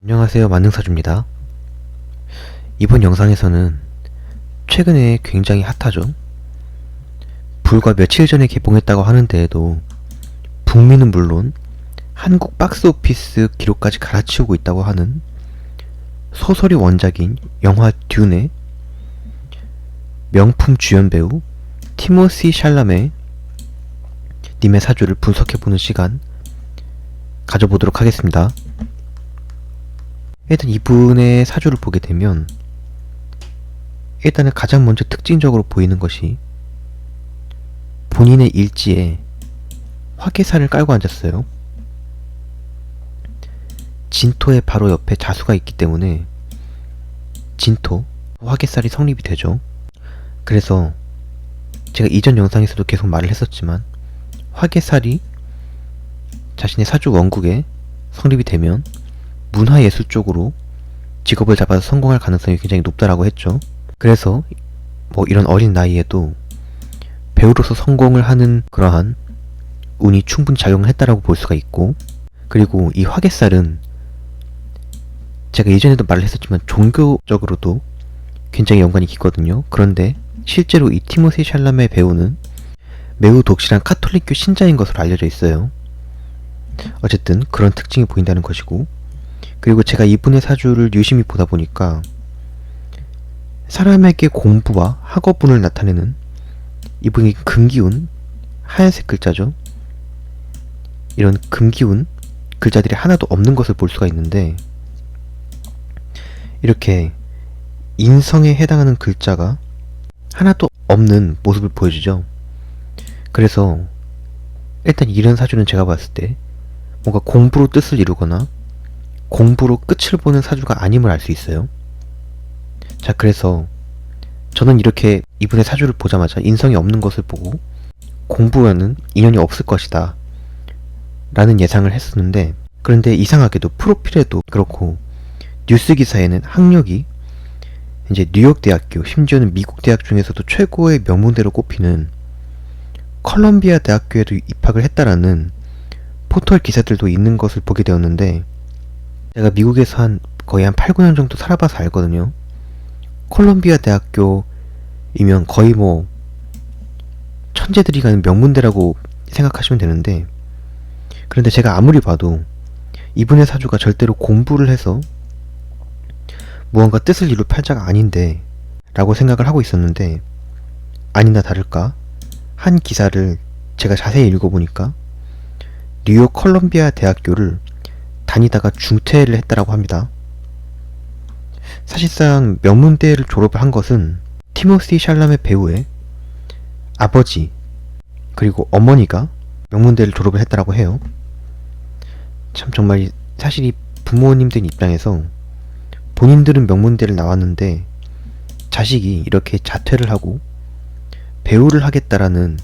안녕하세요, 만능사주입니다. 이번 영상에서는 최근에 굉장히 핫하죠. 불과 며칠 전에 개봉했다고 하는데에도 북미는 물론 한국 박스오피스 기록까지 갈아치우고 있다고 하는 소설이 원작인 영화 듄의 명품 주연배우 티모시 샬라메 님의 사주를 분석해보는 시간 가져보도록 하겠습니다. 일단 이분의 사주를 보게 되면 일단은 가장 먼저 특징적으로 보이는 것이 본인의 일지에 화개살을 깔고 앉았어요. 진토의 바로 옆에 자수가 있기 때문에 진토, 화개살이 성립이 되죠. 그래서 제가 이전 영상에서도 계속 말을 했었지만 화개살이 자신의 사주 원국에 성립이 되면 문화예술 쪽으로 직업을 잡아서 성공할 가능성이 굉장히 높다라고 했죠. 그래서 뭐 이런 어린 나이에도 배우로서 성공을 하는 그러한 운이 충분히 작용을 했다라고 볼 수가 있고, 그리고 이 화개살은 제가 예전에도 말을 했었지만 종교적으로도 굉장히 연관이 깊거든요. 그런데 실제로 이 티모시 샬라메 배우는 매우 독실한 카톨릭교 신자인 것으로 알려져 있어요. 어쨌든 그런 특징이 보인다는 것이고, 그리고 제가 이분의 사주를 유심히 보다 보니까 사람에게 공부와 학업운을 나타내는 이분이 금기운, 하얀색 글자죠. 이런 금기운 글자들이 하나도 없는 것을 볼 수가 있는데, 이렇게 인성에 해당하는 글자가 하나도 없는 모습을 보여주죠. 그래서 일단 이런 사주는 제가 봤을 때 뭔가 공부로 뜻을 이루거나 공부로 끝을 보는 사주가 아님을 알 수 있어요. 자, 그래서 저는 이렇게 이분의 사주를 보자마자 인성이 없는 것을 보고 공부와는 인연이 없을 것이다 라는 예상을 했었는데, 그런데 이상하게도 프로필에도 그렇고 뉴스 기사에는 학력이 이제 뉴욕 대학교, 심지어는 미국 대학 중에서도 최고의 명문대로 꼽히는 컬럼비아 대학교에도 입학을 했다라는 포털 기사들도 있는 것을 보게 되었는데, 제가 미국에서 거의 한 8, 9년 정도 살아봐서 알거든요. 콜롬비아 대학교이면 거의 뭐 천재들이 가는 명문대라고 생각하시면 되는데, 그런데 제가 아무리 봐도 이분의 사주가 절대로 공부를 해서 무언가 뜻을 이룰 팔자가 아닌데 라고 생각을 하고 있었는데, 아니나 다를까 한 기사를 제가 자세히 읽어보니까 뉴욕 컬럼비아 대학교를 다니다가 중퇴를 했다라고 합니다. 사실상 명문대를 졸업을 한 것은 티모시 샬라메 배우의 아버지 그리고 어머니가 명문대를 졸업을 했다라고 해요. 참 정말 사실 이 부모님들 입장에서 본인들은 명문대를 나왔는데 자식이 이렇게 자퇴를 하고 배우를 하겠다라는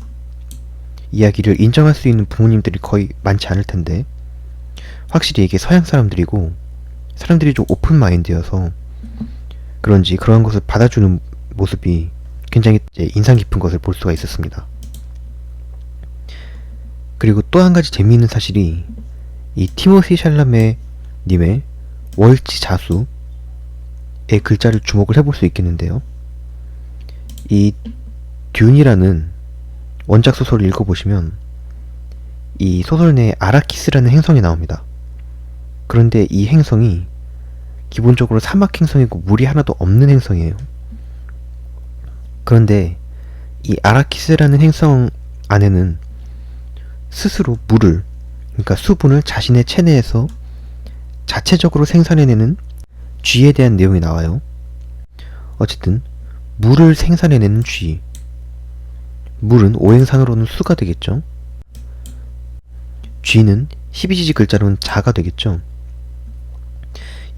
이야기를 인정할 수 있는 부모님들이 거의 많지 않을 텐데, 확실히 이게 서양 사람들이고 사람들이 좀 오픈 마인드여서 그런지 그러한 것을 받아주는 모습이 굉장히 인상 깊은 것을 볼 수가 있었습니다. 그리고 또 한 가지 재미있는 사실이 이 티모시 샬라메 님의 월지 자수의 글자를 주목을 해볼 수 있겠는데요. 이 듄이라는 원작 소설을 읽어보시면 이 소설 내에 아라키스라는 행성이 나옵니다. 그런데 이 행성이 기본적으로 사막 행성이고 물이 하나도 없는 행성이에요. 그런데 이 아라키스라는 행성 안에는 스스로 물을, 그러니까 수분을 자신의 체내에서 자체적으로 생산해내는 쥐에 대한 내용이 나와요. 어쨌든 물을 생산해내는 쥐, 물은 오행상으로는 수가 되겠죠. 쥐는 12지지 글자로는 자가 되겠죠.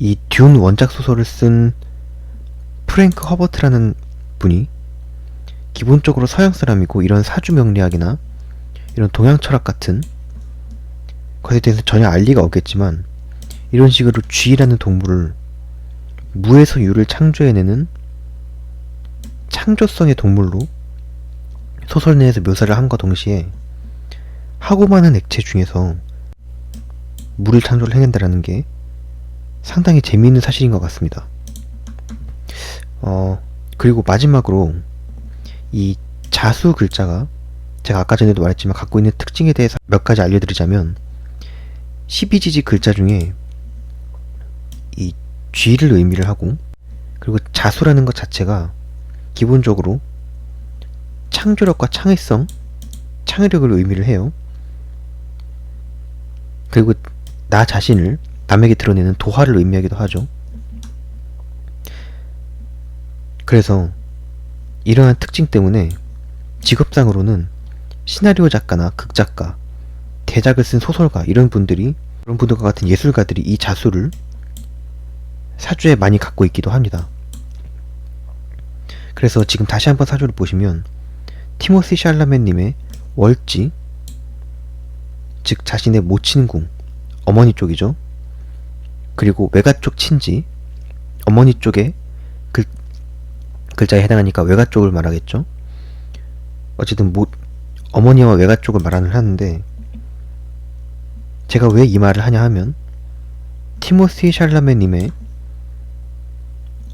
이 듄 원작 소설을 쓴 프랭크 허버트라는 분이 기본적으로 서양 사람이고 이런 사주 명리학이나 이런 동양 철학 같은 것에 대해서 전혀 알 리가 없겠지만, 이런 식으로 쥐라는 동물을 무에서 유를 창조해내는 창조성의 동물로 소설 내에서 묘사를 함과 동시에 하고 많은 액체 중에서 물을 창조를 해낸다라는 게 상당히 재미있는 사실인 것 같습니다. 그리고 마지막으로 이 자수 글자가 제가 아까 전에도 말했지만 갖고 있는 특징에 대해서 몇 가지 알려드리자면 12지지 글자 중에 이 쥐를 의미를 하고, 그리고 자수라는 것 자체가 기본적으로 창조력과 창의성, 창의력을 의미를 해요. 그리고 나 자신을 남에게 드러내는 도화를 의미하기도 하죠. 그래서 이러한 특징 때문에 직업상으로는 시나리오 작가나 극작가, 대작을 쓴 소설가 이런 분들과 같은 예술가들이 이 자수를 사주에 많이 갖고 있기도 합니다. 그래서 지금 다시 한번 사주를 보시면 티모시 샬라메님의 월지, 즉 자신의 모친궁, 어머니 쪽이죠. 그리고 외가 쪽 친지, 어머니 쪽의 글자에 해당하니까 외가 쪽을 말하겠죠. 어쨌든 어머니와 외가 쪽을 말을 하는데, 제가 왜 이 말을 하냐 하면 티모시 샬라메님의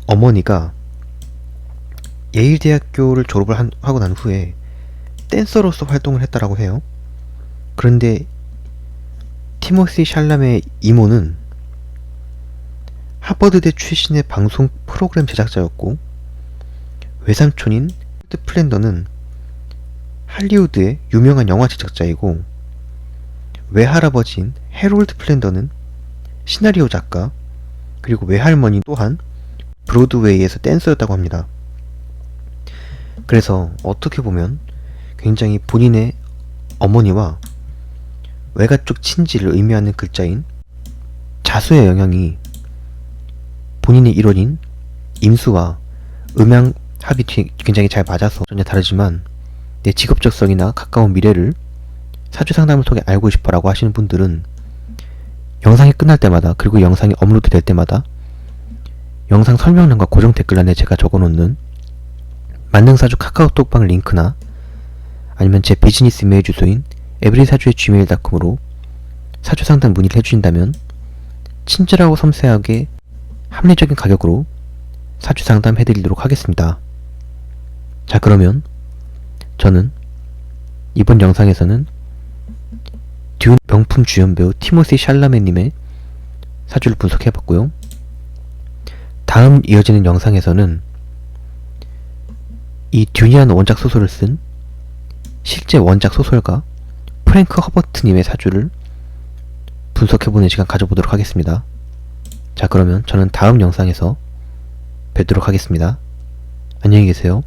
어머니가 예일대학교를 졸업을 하고 난 후에 댄서로서 활동을 했다라고 해요. 그런데 티모시 샬라메의 이모는 하버드대 출신의 방송 프로그램 제작자였고, 외삼촌인 홀드 플랜더는 할리우드의 유명한 영화 제작자이고, 외할아버지인 해롤드 플랜더는 시나리오 작가, 그리고 외할머니 또한 브로드웨이에서 댄서였다고 합니다. 그래서 어떻게 보면 굉장히 본인의 어머니와 외가 쪽 친지를 의미하는 글자인 자수의 영향이 본인의 일원인 임수와 음양 합이 굉장히 잘 맞아서 전혀 다르지만, 내 직업적성이나 가까운 미래를 사주 상담을 통해 알고 싶어 라고 하시는 분들은 영상이 끝날 때마다, 그리고 영상이 업로드 될 때마다 영상 설명란과 고정 댓글란에 제가 적어놓는 만능사주 카카오톡방 링크나 아니면 제 비즈니스 이메일 주소인 에브리사주의 gmail.com으로 사주 상담 문의를 해주신다면 친절하고 섬세하게 합리적인 가격으로 사주 상담 해드리도록 하겠습니다. 자, 그러면 저는 이번 영상에서는 듄 명품 주연배우 티모시 샬라메님의 사주를 분석해봤고요. 다음 이어지는 영상에서는 이 듄이라는 원작 소설을 쓴 실제 원작 소설가 프랭크 허버트님의 사주를 분석해보는 시간 가져보도록 하겠습니다. 자, 그러면 저는 다음 영상에서 뵙도록 하겠습니다. 안녕히 계세요.